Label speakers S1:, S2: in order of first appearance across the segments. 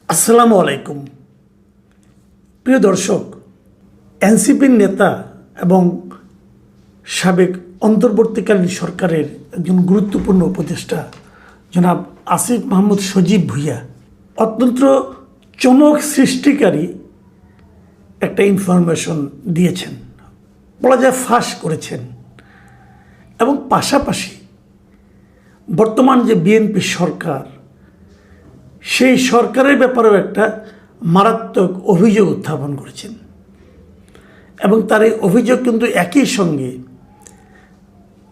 S1: আসসালামু আলাইকুম। প্রিয় দর্শক, এনসিপির নেতা এবং সাবেক অন্তর্বর্তীকালীন সরকারের একজন গুরুত্বপূর্ণ উপদেষ্টা জনাব আসিফ মাহমুদ সজীব ভুঁইয়া অত্যন্ত চমক সৃষ্টিকারী একটা ইনফরমেশন দিয়েছেন, বলা যায় ফাঁস করেছেন। এবং পাশাপাশি বর্তমান যে বিএনপি সরকার, সেই সরকারের ব্যাপারেও একটা মারাত্মক অভিযোগ উত্থাপন করেছেন। এবং তার এই অভিযোগ কিন্তু একই সঙ্গে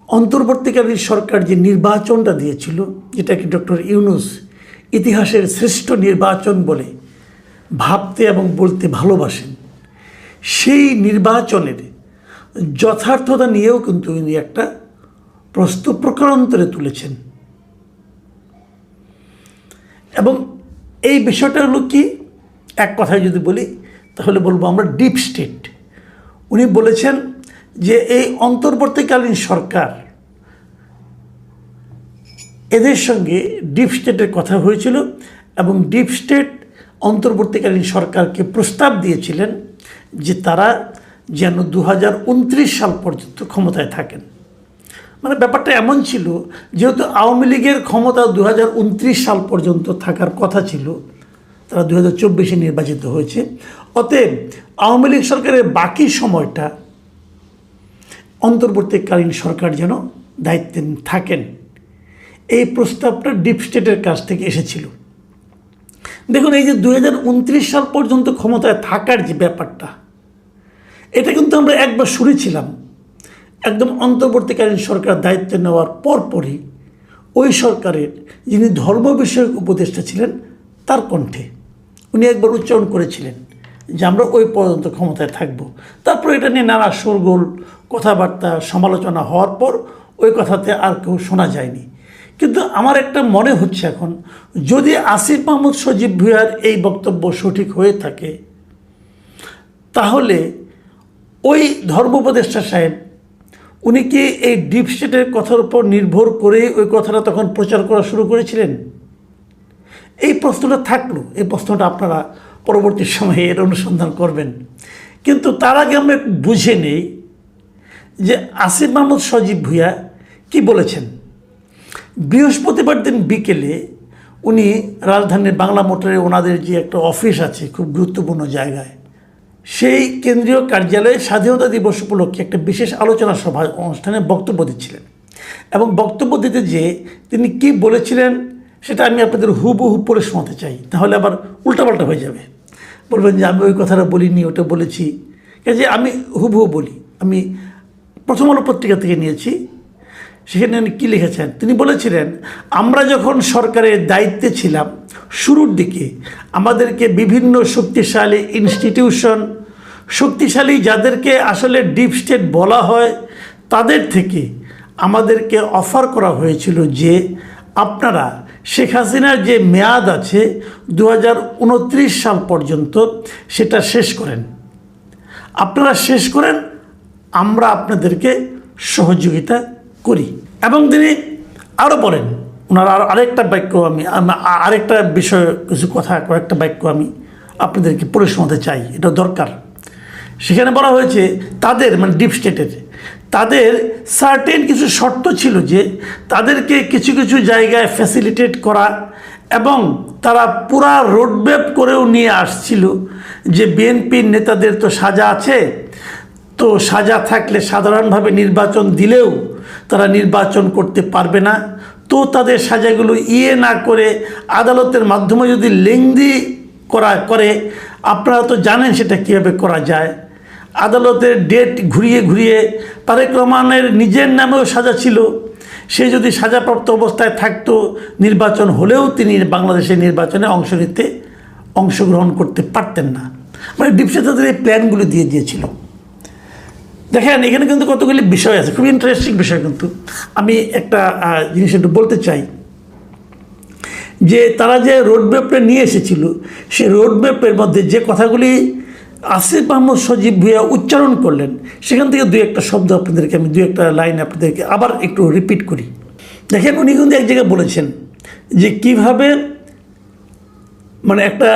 S1: অন্তর্বর্তীকালীন সরকার যে নির্বাচনটা দিয়েছিল, যেটাকে ডক্টর ইউনূস ইতিহাসের শ্রেষ্ঠ নির্বাচন বলে ভাবতে এবং বলতে ভালোবাসেন, সেই নির্বাচনের যথার্থতা নিয়েও কিন্তু উনি একটা প্রশ্ন প্রকারান্তরে তুলেছেন। এবং এই বিষয়টা হলো কি, এক কথায় যদি বলি তাহলে বলবো আমরা ডিপ স্টেট। উনি বলেছেন যে এই অন্তর্বর্তীকালীন সরকার, এদের সঙ্গে ডিপ স্টেটের কথা হয়েছিল এবং ডিপ স্টেট অন্তর্বর্তীকালীন সরকারকে প্রস্তাব দিয়েছিলেন যে তারা যেন 2029 সাল পর্যন্ত ক্ষমতায় থাকেন। মানে ব্যাপারটা এমন ছিল, যেহেতু আওয়ামী লীগের ক্ষমতা 2029 সাল পর্যন্ত থাকার কথা ছিল, তারা 2024-এ নির্বাচিত হয়েছে, অতএব আওয়ামী লীগ সরকারের বাকি সময়টা অন্তর্বর্তীকালীন সরকার যেন দায়িত্বে থাকেন, এই প্রস্তাবটা ডিপ স্টেটের কাছ থেকে এসেছিল। দেখুন, এই যে 2029 সাল পর্যন্ত ক্ষমতায় থাকার যে ব্যাপারটা, এটা কিন্তু আমরা একবার শুনেছিলাম একদম অন্তর্বর্তীকালীন সরকার দায়িত্ব নেওয়ার পরপরই ওই সরকারের যিনি ধর্ম বিষয়ক উপদেষ্টা ছিলেন তার কণ্ঠে উনি একবার উচ্চারণ করেছিলেন যে আমরা ওই পর্যন্ত ক্ষমতায় থাকব। তারপর এটা নিয়ে নানা শোরগোল, কথাবার্তা, সমালোচনা হওয়ার পর ওই কথাতে আর কেউ শোনা যায়নি। কিন্তু আমার একটা মনে হচ্ছে এখন, যদি আসিফ মাহমুদ সজীব ভুঁইয়ার এই বক্তব্য সঠিক হয়ে থাকে, তাহলে ওই ধর্ম উপদেষ্টা সাহেব উনি কি এই ডিপ স্টেটের কথার উপর নির্ভর করে ওই কথাটা তখন প্রচার করা শুরু করেছিলেন? এই প্রশ্নটা থাকলো, এই প্রশ্নটা আপনারা পরবর্তী সময়ে এর অনুসন্ধান করবেন। কিন্তু তার আগে আমরা বুঝে নেই যে আসিফ মাহমুদ সজীব ভুঁইয়া কি বলেছেন। বৃহস্পতিবার দিন বিকেলে উনি রাজধানীর বাংলা মোটরে ওনাদের যে একটা অফিস আছে খুব গুরুত্বপূর্ণ জায়গায়, সেই কেন্দ্রীয় কার্যালয়ে স্বাধীনতা দিবস উপলক্ষে একটা বিশেষ আলোচনা সভা অনুষ্ঠানে বক্তব্য দিচ্ছিলেন। এবং বক্তব্য দিতে যেয়ে তিনি কি বলেছিলেন সেটা আমি আপনাদের হুবহু পড়ে শোনাতে চাই, তাহলে আবার উল্টাপাল্টা হয়ে যাবে, বলবেন যে আমি ওই কথাটা বলিনি, ওটা বলেছি। কাজে আমি হুবহু বলি, আমি প্রথম আলো পত্রিকা থেকে নিয়েছি। সেখানে উনি কী লিখেছেন, তিনি বলেছিলেন, আমরা যখন সরকারের দায়িত্বে ছিলাম শুরুর দিকে আমাদেরকে বিভিন্ন শক্তিশালী ইনস্টিটিউশন, শক্তিশালী যাদেরকে আসলে ডিপ স্টেট বলা হয়, তাদের থেকে আমাদেরকে অফার করা হয়েছিল যে আপনারা শেখ হাসিনার যে মেয়াদ আছে 2029 সাল পর্যন্ত সেটা শেষ করেন, আপনারা শেষ করেন, আমরা আপনাদেরকে সহযোগিতা করি। এবং তিনি আরও বলেন, ওনার আরেকটা বাক্য আমি আরেকটা বিষয় কিছু কথা, কয়েকটা বাক্য আমি আপনাদেরকে পড়ে শোনাতে চাই, এটা দরকার। সেখানে বলা হয়েছে তাদের, মানে ডিপ স্টেটের, তাদের সার্টেন কিছু শর্ত ছিল যে তাদেরকে কিছু কিছু জায়গায় ফ্যাসিলিটেট করা, এবং তারা পুরা রোডম্যাপ করেও নিয়ে আসছিল যে বিএনপির নেতাদের তো সাজা আছে, তো সাজা থাকলে সাধারণভাবে নির্বাচন দিলেও তারা নির্বাচন করতে পারবে না, তো তাদের সাজাগুলো না করে আদালতের মাধ্যমে যদি লেংদি করে, আপনারা তো জানেন সেটা কীভাবে করা যায়। আদালতের ডেট ঘুরিয়ে ঘুরিয়ে তারেক রহমানের নিজের নামেও সাজা ছিল, সে যদি সাজাপ্রাপ্ত অবস্থায় থাকতো, নির্বাচন হলেও তিনি বাংলাদেশের নির্বাচনে অংশগ্রহণ করতে পারতেন না। মানে ডিপসে তাদের এই প্ল্যানগুলো দিয়ে দিয়েছিল। দেখেন, এখানে কিন্তু কতগুলি বিষয় আছে, খুব ইন্টারেস্টিং বিষয়। কিন্তু আমি একটা জিনিস একটু বলতে চাই যে তারা যে রোডম্যাপটা নিয়ে এসেছিল, সেই রোডম্যাপের মধ্যে যে কথাগুলি আসিফ মাহমুদ সজীব ভুঁইয়া উচ্চারণ করলেন, সেখান থেকে দুই একটা শব্দ আপনাদেরকে আমি, দুই একটা লাইন আপনাদেরকে আবার একটু রিপিট করি। দেখেন, উনি কিন্তু এক জায়গায় বলেছেন যে কিভাবে মানে একটা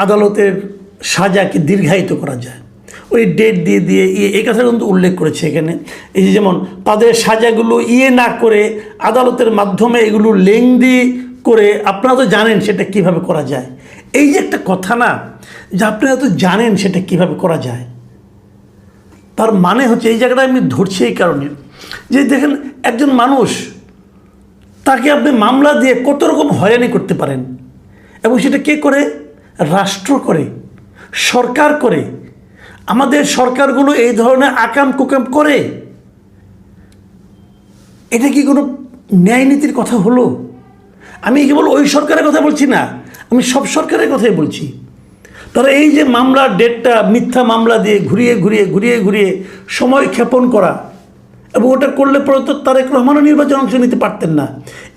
S1: আদালতের সাজাকে দীর্ঘায়িত করা যায়, ওই ডেট দিয়ে দিয়ে এই কথা কিন্তু উল্লেখ করেছে এখানে। এই যে যেমন তাদের সাজাগুলো না করে আদালতের মাধ্যমে এগুলো লেংদি করে, আপনারা তো জানেন সেটা কিভাবে করা যায়। এই যে একটা কথা না, যে আপনারা তো জানেন সেটা কিভাবে করা যায়, তার মানে হচ্ছে এই জায়গাটা আমি ধরছি এই কারণে যে দেখেন একজন মানুষ, তাকে আপনি মামলা দিয়ে কত রকম হয়রানি করতে পারেন, এবং সেটা কে করে? রাষ্ট্র করে, সরকার করে। আমাদের সরকারগুলো এই ধরনের আকাম কুকাম করে। এটা কি কোনো ন্যায় নীতির কথা হলো? আমি কেবল ওই সরকারের কথা বলছি না, আমি সব সরকারের কথাই বলছি। তারা এই যে মামলার ডেটটা মিথ্যা মামলা দিয়ে ঘুরিয়ে সময় ক্ষেপণ করা, এবং ওটা করলে পরে তো তারেক রহমানও নির্বাচন অংশ নিতে পারতেন না,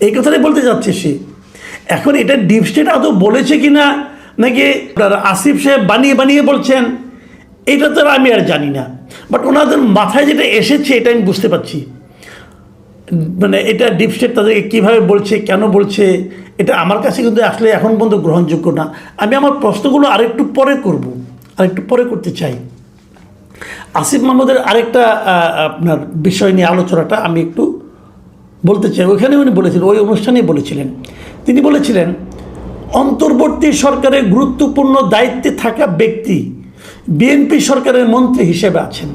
S1: এই কথাটাই বলতে যাচ্ছে সে। এখন এটা ডিপ স্টেট আদৌ বলেছে কি না, নাকি আসিফ সাহেব বানিয়ে বলছেন, এটা তো আমি আর জানি না। বাট ওনাদের মাথায় যেটা এসেছে এটা আমি বুঝতে পারছি। মানে এটা ডিপ স্টেট তাদেরকে কীভাবে বলছে, কেন বলছে, এটা আমার কাছে কিন্তু আসলে এখন পর্যন্ত গ্রহণযোগ্য না। আমি আমার প্রশ্নগুলো আরেকটু পরে করতে চাই। আসিফ মাহমুদের আরেকটা আপনার বিষয় নিয়ে আলোচনাটা আমি একটু বলতে চাই। ওইখানে উনি বলেছিলেন, ওই অনুষ্ঠানেই বলেছিলেন, তিনি বলেছিলেন অন্তর্বর্তী সরকারের গুরুত্বপূর্ণ দায়িত্বে থাকা ব্যক্তি বিএনপি সরকারের মন্ত্রী হিসেবে আছেন।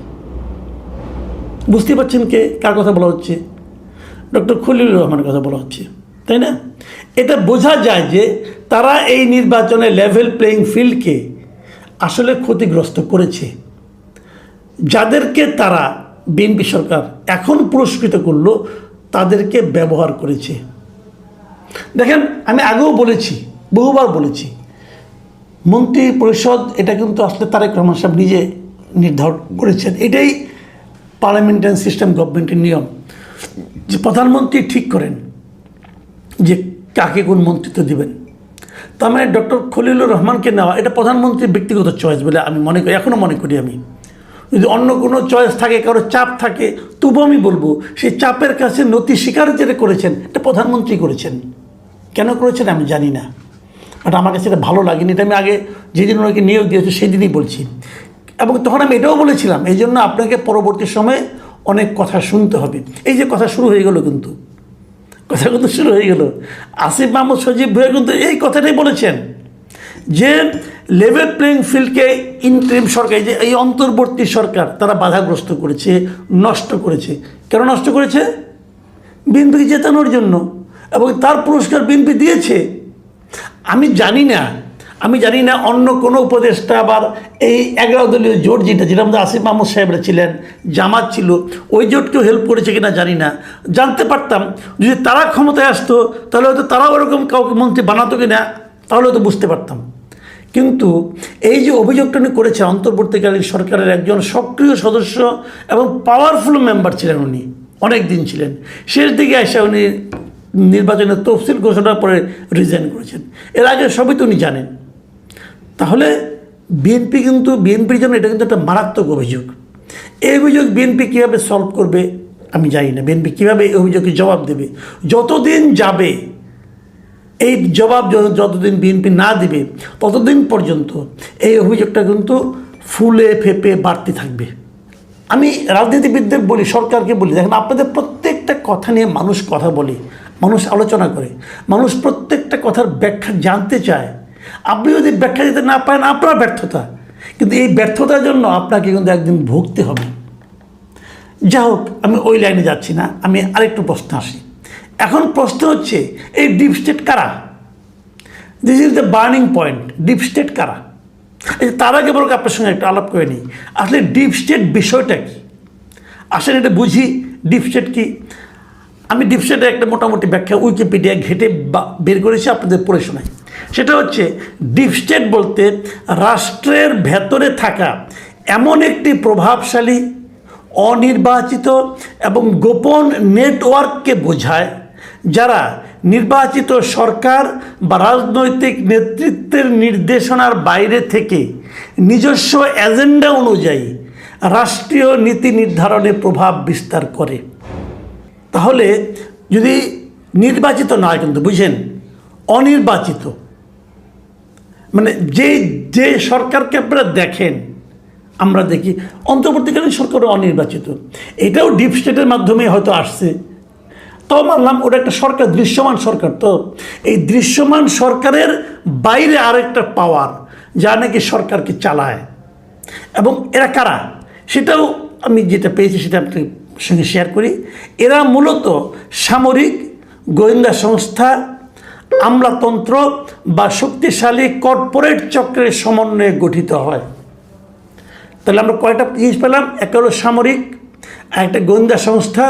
S1: বুঝতে পারছেন কার কথা বলা হচ্ছে? ডক্টর খলিলুর রহমানের কথা বলা হচ্ছে, তাই না? এটা বোঝা যায় যে তারা এই নির্বাচনে লেভেল প্লেয়িং ফিল্ডকে আসলে ক্ষতিগ্রস্ত করেছে। যাদেরকে তারা বিএনপি সরকার এখন পুরস্কৃত করলো, তাদেরকে ব্যবহার করেছে। দেখেন, আমি আগেও বলেছি, বহুবার বলেছি, মন্ত্রী পরিষদ এটা কিন্তু আসলে তারেক রহমান সাহেব নিজে নির্ধারণ করেছেন। এটাই পার্লামেন্টারি সিস্টেম, গভর্নমেন্টের নিয়ম, যে প্রধানমন্ত্রী ঠিক করেন যে কাকে কোন মন্ত্রিত্ব দিবেন। তার মানে ডক্টর খলিলুর রহমানকে নেওয়া এটা প্রধানমন্ত্রীর ব্যক্তিগত চয়েস বলে আমি মনে করি, এখনও মনে করি। আমি যদি অন্য কোনো চয়েস থাকে, কারো চাপ থাকে, তবু আমি বলবো সেই চাপের কাছে নতি স্বীকার যেটা করেছেন এটা প্রধানমন্ত্রী করেছেন। কেন করেছেন আমি জানি না, বাট আমার কাছে এটা ভালো লাগেনি। এটা আমি আগে যেদিন ওনাকে নিয়োগ দিয়েছি সেই দিনই বলছি, এবং তখন আমি এটাও বলেছিলাম এই জন্য আপনাকে পরবর্তী সময়ে অনেক কথা শুনতে হবে। এই যে কথা শুরু হয়ে গেল, কিন্তু কথা কিন্তু শুরু হয়ে গেল। আসিফ মাহমুদ সজীব ভুঁইয়া কিন্তু এই কথাটাই বলেছেন যে লেভেল প্লেইং ফিল্ডকে ইন্টারিম সরকার, যে এই অন্তর্বর্তী সরকার, তারা বাধাগ্রস্ত করেছে, নষ্ট করেছে। কেন নষ্ট করেছে? বিএনপিকে জেতানোর জন্য, এবং তার পুরস্কার বিএনপি দিয়েছে। আমি জানি না অন্য কোনো উপদেষ্টা আবার এই 11 দলীয় জোট যেটা মধ্যে আসিফ মাহমুদ সাহেবরা ছিলেন, জামাত ছিল, ওই জোটকেও হেল্প করেছে কিনা জানি না। জানতে পারতাম যদি তারা ক্ষমতায় আসতো তাহলে হয়তো তারাও ওরকম কাউকে মন্ত্রী বানাতো কিনা, তাহলে হয়তো বুঝতে পারতাম। কিন্তু এই যে অভিযোগটা উনি করেছেন, অন্তর্বর্তীকালীন সরকারের একজন সক্রিয় সদস্য এবং পাওয়ারফুল মেম্বার ছিলেন, উনি অনেক দিন ছিলেন, শেষ দিকে এসে উনি নির্বাচনের তফসিল ঘোষণার পরে রিজাইন করেছেন। এর আগে সবই তো উনি জানেন। তাহলে বিএনপির জন্য এটা কিন্তু একটা মারাত্মক অভিযোগ। এই অভিযোগ বিএনপি কীভাবে সলভ করবে আমি জানি না। বিএনপি কীভাবে এই অভিযোগের জবাব দেবে? যতদিন যাবে এই জবাব যতদিন বিএনপি না দিবে ততদিন পর্যন্ত এই অভিযোগটা কিন্তু ফুলে ফেপে বাড়তে থাকবে। আমি রাজনীতিবিদদের বলি, সরকারকে বলি, দেখেন আপনাদের প্রত্যেকটা কথা নিয়ে মানুষ কথা বলে, মানুষ আলোচনা করে, মানুষ প্রত্যেকটা কথার ব্যাখ্যা জানতে চায়। আপনি যদি ব্যাখ্যা দিতে না পারেন আপনার ব্যর্থতা, কিন্তু এই ব্যর্থতার জন্য আপনাকে কিন্তু একদিন ভুগতে হবে। যা হোক, আমি ওই লাইনে যাচ্ছি না, আমি আরেকটু প্রশ্ন আসি। এখন প্রশ্ন হচ্ছে এই ডিপ স্টেট কারা? This is the burning point. Deep state কারা? তার আগে বরং আপনার সঙ্গে একটা আলাপ করে নিই, আসলে ডিপ স্টেট বিষয়টা কি। আসলে এটা বুঝি ডিপ স্টেট কি। আমি ডিপ স্টেটের একটা মোটামুটি ব্যাখ্যা উইকিপিডিয়া ঘেটে বের করেছি, আপনাদের পড়ে শোনাই। সেটা হচ্ছে ডিপ স্টেট বলতে রাষ্ট্রের ভেতরে থাকা এমন একটি প্রভাবশালী, অনির্বাচিত এবং গোপন নেটওয়ার্ককে বোঝায়, যারা নির্বাচিত সরকার বা রাজনৈতিক নেতৃত্বের নির্দেশনার বাইরে থেকে নিজস্ব এজেন্ডা অনুযায়ী রাষ্ট্রীয় নীতি নির্ধারণে প্রভাব বিস্তার করে। তাহলে যদি নির্বাচিত নয়, কিন্তু বুঝেন অনির্বাচিত, মানে যে যে সরকারকে আপনারা দেখেন, আমরা দেখি অন্তর্বর্তীকালীন সরকারও অনির্বাচিত, এটাও ডিপ স্টেটের মাধ্যমে হয়তো আসছে। তো মানলাম ওটা একটা সরকার, দৃশ্যমান সরকার। তো এই দৃশ্যমান সরকারের বাইরে আরেকটা পাওয়ার যা নাকি সরকারকে চালায়, এবং এরা কারা সেটাও আমি যেটা পেয়েছি সেটা আপনার সঙ্গে শেয়ার করি। এরা মূলত সামরিক, গোয়েন্দা সংস্থা, আমলাতন্ত্র বা শক্তিশালী কর্পোরেট চক্রের সমন্বয়ে গঠিত হয়। তাহলে আমরা কয়টা জিনিস পেলাম? একটা হলো সামরিক, একটা গোয়েন্দা সংস্থা,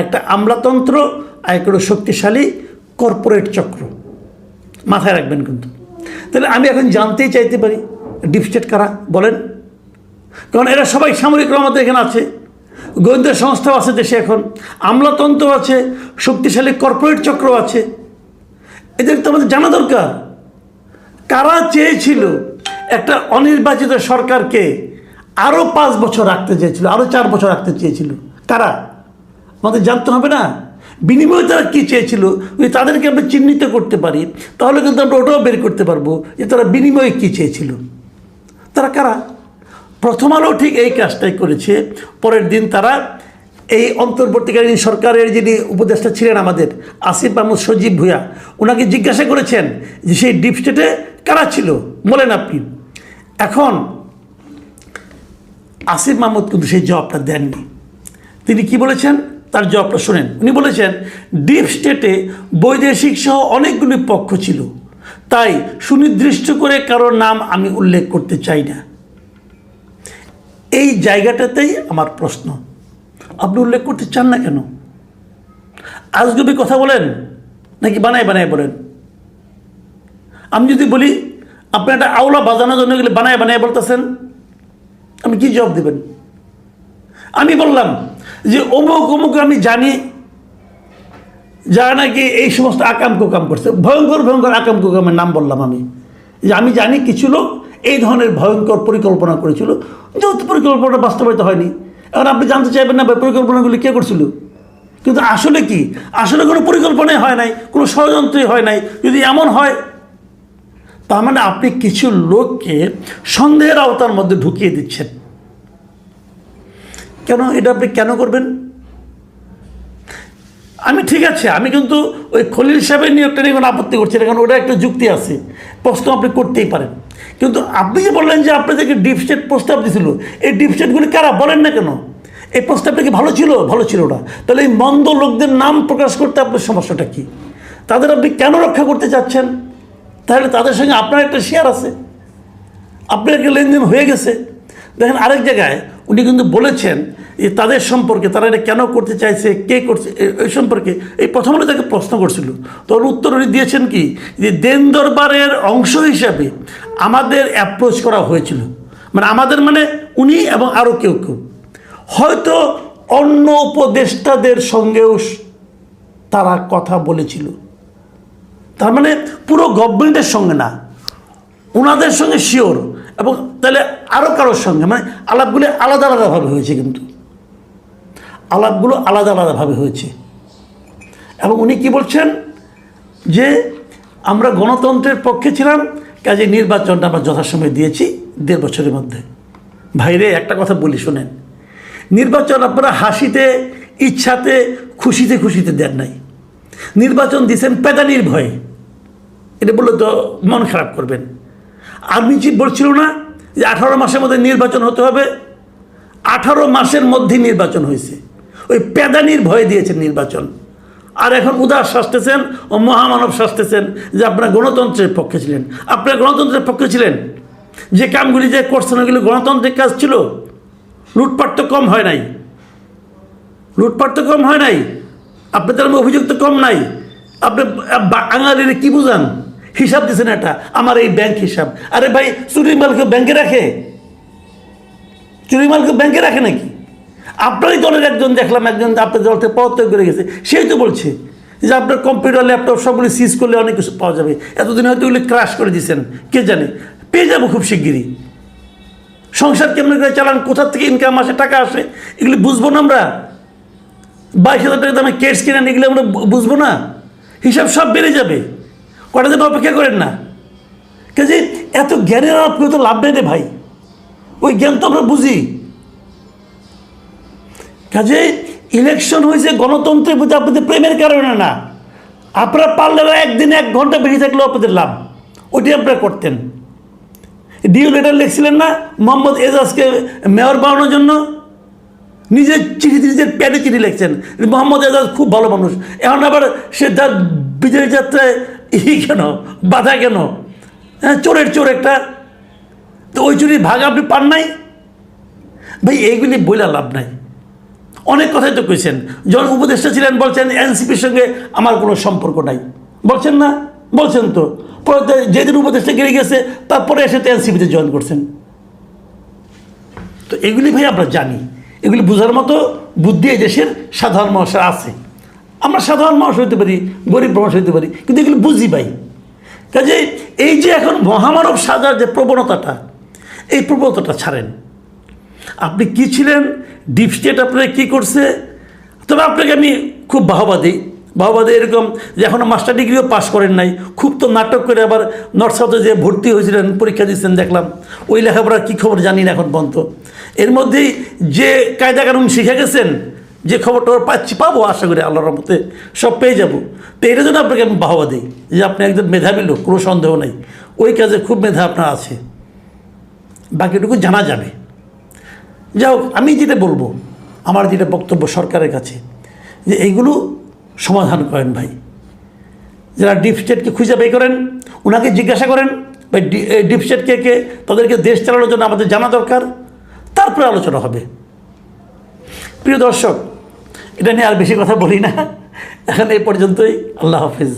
S1: একটা আমলাতন্ত্র, আর একটা হলো শক্তিশালী কর্পোরেট চক্র। মাথায় রাখবেন কিন্তু। তাহলে আমি এখন জানতেই চাইতে পারি ডিপ স্টেট কারা বলেন, কারণ এরা সবাই সামরিকরা আমাদের এখানে আছে, গোয়েন্দা সংস্থাও আছে দেশে, এখন আমলাতন্ত্র আছে, শক্তিশালী কর্পোরেট চক্র আছে। এদের তো আমাদের জানা দরকার কারা চেয়েছিল একটা অনির্বাচিত সরকারকে আরও 5 বছর রাখতে চেয়েছিল, আরও 4 বছর রাখতে চেয়েছিল। কারা? আমাদের জানতে হবে না? বিনিময়ে তারা কী চেয়েছিল, যদি তাদেরকে আমরা চিহ্নিত করতে পারি তাহলে কিন্তু আমরা ওটাও বের করতে পারবো যে তারা বিনিময়ে কী চেয়েছিল। তারা কারা? প্রথম আলো ঠিক এই কাজটাই করেছে। পরের দিন তারা এই অন্তর্বর্তীকালীন সরকারের যিনি উপদেষ্টা ছিলেন আমাদের আসিফ মাহমুদ সজীব ভূঁইয়া, ওনাকে জিজ্ঞাসা করেছেন যে সেই ডিপ স্টেটে কারা ছিল বলেন আপনি। এখন আসিফ মাহমুদ কিন্তু সেই জবাবটা দেননি। তিনি কি বলেছেন তার জবাবটা শোনেন। উনি বলেছেন ডিপ স্টেটে বৈদেশিক সহ অনেকগুলি পক্ষ ছিল, তাই সুনির্দিষ্ট করে কারোর নাম আমি উল্লেখ করতে চাই না। এই জায়গাটাতেই আমার প্রশ্ন, আপনি উল্লেখ করতে চান না কেন? আজগুবি কথা বলেন নাকি বানায় বানায় বলেন? আমি যদি বলি আপনি একটা আওলা বাজানোর জন্য গেলে বানায় বানায় বলতেছেন, আপনি কি জবাব দেবেন? আমি বললাম যে অমুক অমুক আমি জানি, যারা নাকি এই সমস্ত আকাম কুকাম করছে, ভয়ঙ্কর ভয়ঙ্কর আকাম কুকামের নাম বললাম আমি, যে আমি জানি কিছু লোক এই ধরনের ভয়ঙ্কর পরিকল্পনা করেছিল, যেহেতু পরিকল্পনা বাস্তবায়িত হয়নি। এখন আপনি জানতে চাইবেন না পরিকল্পনাগুলি কে করছিল, কিন্তু আসলে কি, আসলে কোনো পরিকল্পনাই হয় নাই, কোনো ষড়যন্ত্রই হয় নাই। যদি এমন হয় তার মানে আপনি কিছু লোককে সন্দেহের আওতার মধ্যে ঢুকিয়ে দিচ্ছেন। কেন এটা আপনি কেন করবেন? আমি ঠিক আছে, আমি কিন্তু ওই খলিল সাহেবের নিয়োগটা নিয়ে কোনো আপত্তি করছি না, কারণ ওটা একটা যুক্তি আছে, প্রশ্ন আপনি করতেই পারেন। কিন্তু আপনি যে বললেন যে আপনাদেরকে ডিপ স্টেট প্রস্তাব দিয়েছিল, এই ডিপ স্টেটগুলি কারা বলেন না কেন? এই প্রস্তাবটা কি ভালো ছিল? ভালো ছিল না। তাহলে এই মন্দ লোকদের নাম প্রকাশ করতে আপনার সমস্যাটা কি? তাদের আপনি কেন রক্ষা করতে চাচ্ছেন? তাহলে তাদের সঙ্গে আপনার একটা শেয়ার আছে, আপনার একটা লেনদেন হয়ে গেছে। দেখেন আরেক জায়গায় উনি কিন্তু বলেছেন যে তাদের সম্পর্কে, তারা এটা কেন করতে চাইছে, কে করছে, এই সম্পর্কে এই প্রথম তাকে প্রশ্ন করছিল। তোর উত্তর উনি দিয়েছেন কি, যে দেন দরবারের অংশ হিসাবে আমাদের অ্যাপ্রোচ করা হয়েছিল, মানে আমাদের মানে উনি এবং আরও কেউ কেউ, হয়তো অন্য উপদেষ্টাদের সঙ্গেও তারা কথা বলেছিল। তার মানে পুরো গভর্নমেন্টের সঙ্গে না, ওনাদের সঙ্গে শিওর, এবং তাহলে আরও কারোর সঙ্গে, মানে আলাপগুলি আলাদা আলাদাভাবে হয়েছে, কিন্তু আলাপগুলো আলাদা আলাদাভাবে হয়েছে। এবং উনি কি বলছেন যে আমরা গণতন্ত্রের পক্ষে ছিলাম, কাজে নির্বাচনটা আমরা যথাসময়ে দিয়েছি 1.5 বছরের মধ্যে। ভাইরে একটা কথা বলি শোনেন, নির্বাচন আপনারা হাসিতে, ইচ্ছাতে, খুশিতে খুশিতে দেন নাই, নির্বাচন দিয়েছেন পেদানির ভয়ে। এটা বললে তো মন খারাপ করবেন। আর্মি চিফ বলছিল না যে 18 মাসের মধ্যে নির্বাচন হতে হবে? 18 মাসের মধ্যেই নির্বাচন হয়েছে, ওই পেদানির ভয়ে দিয়েছেন নির্বাচন। আর এখন উদাস শাসতেছেন ও মহামানব শাসতেছেন যে আপনারা গণতন্ত্রের পক্ষে ছিলেন। আপনারা গণতন্ত্রের পক্ষে ছিলেন, যে কামগুলি যে করছেন ওগুলি গণতান্ত্রিক কাজ ছিল। লুটপাট তো কম হয় নাই, লুটপাট তো কম হয় নাই, আপনাদের অভিযোগ তো কম নাই। আপনি বাঙালির কি বুঝান? হিসাব দিচ্ছেন এটা, আমার এই ব্যাংক হিসাব। আরে ভাই, চুরির মালকে ব্যাংকে রাখে? চুরির মালকে ব্যাংকে রাখে নাকি? আপনারই দলের একজন দেখলাম, একজন আপনার দল থেকে পদত্যাগ করে গেছে, সেই তো বলছে যে আপনার কম্পিউটার ল্যাপটপ সবগুলি সিজ করলে অনেক কিছু পাওয়া যাবে। এতদিন হয়তো ওগুলি ক্রাশ করে দিয়েছেন, কে জানে, পেয়ে যাবো খুব শিগগিরই। সংসার কেমন করে চালান, কোথার থেকে ইনকাম আসে, টাকা আসে, এগুলি বুঝবো না আমরা? 22,000 টাকা দামে কেটস কিনেন, এগুলো আমরা বুঝবো না? হিসাব সব বেড়ে যাবে, কটা দিন অপেক্ষা করেন না। কাজে এত জ্ঞানের আপনি তো লাভ নেই রে ভাই, ওই জ্ঞান তো আমরা বুঝি। কাজে ইলেকশন হয়েছে গণতন্ত্রের প্রতি আপনাদের প্রেমের কারণে না, আপনারা পারলে একদিন 1 ঘন্টা বেশি থাকলেও আপনাদের লাভ, ওইটি আপনারা করতেন। ডিও লেটার লিখছিলেন না মোহাম্মদ এজাজকে মেয়র বানানোর জন্য, নিজের চিঠি নিজের প্যাডে চিঠি লিখছেন। মোহাম্মদ এজাজ খুব ভালো মানুষ, এখন আবার সে তার বিজয় যাত্রায় কেন বাধা কেন? হ্যাঁ, চোরের চোর একটা, তো ওই চুরির ভাগ আপনি পান নাই ভাই। এইগুলি বইলা লাভ নাই। অনেক কথাই তো কইছেন, যখন উপদেষ্টা ছিলেন বলছেন এনসিপির সঙ্গে আমার কোনো সম্পর্ক নাই, বলছেন না? বলছেন তো। পরে যেদিন উপদেষ্টা গিয়ে গেছে তারপরে এসে তো এনসিপিতে জয়েন করছেন। তো এগুলি ভাই আমরা জানি, এগুলি বোঝার মতো বুদ্ধি এই দেশের সাধারণ মানুষের আছে। আমরা সাধারণ মানুষ হইতে পারি, গরিব মানুষ হইতে পারি, কিন্তু এগুলি বুঝি ভাই। কাজে এই যে এখন মহামানব সাজার যে প্রবণতাটা, এই প্রবণতাটা ছাড়েন। আপনি কি ছিলেন, ডিপ স্টেট আপনারা কী করছে, তবে আপনাকে আমি খুব বাহবা দিই। এরকম যে এখনও মাস্টার ডিগ্রিও পাস করেন নাই, খুব তো নাটক করে আবার নর্থ সাউথে যে ভর্তি হয়েছিলেন, পরীক্ষা দিচ্ছেন দেখলাম, ওই লেখাপড়ার কী খবর জানি না এখন পর্যন্ত। এর মধ্যেই যে কায়দা কানুন শিখে গেছেন, যে খবরটা পাবো আশা করি আল্লাহর রহমতে সব পেয়ে যাব। তো এটার জন্য আপনাকে আমি বাহবা দিই যে আপনি একজন মেধাবী লোক, কোনো সন্দেহ নেই, ওই কাজে খুব মেধা আপনার আছে, বাকিটুকু জানা যাবে। যাই হোক, আমি যেটা বলবো, আমার যেটা বক্তব্য সরকারের কাছে, যে এইগুলো সমাধান করেন ভাই। যারা ডিপ স্টেটকে খুঁজে বের করেন, ওনাকে জিজ্ঞাসা করেন ভাই ডিপ স্টেট কে কে, তাদেরকে দেশ চালানোর জন্য আমাদের জানা দরকার, তারপরে আলোচনা হবে। প্রিয় দর্শক, এটা নিয়ে আর বেশি কথা বলি না, এখন এই পর্যন্তই। আল্লাহ হাফিজ।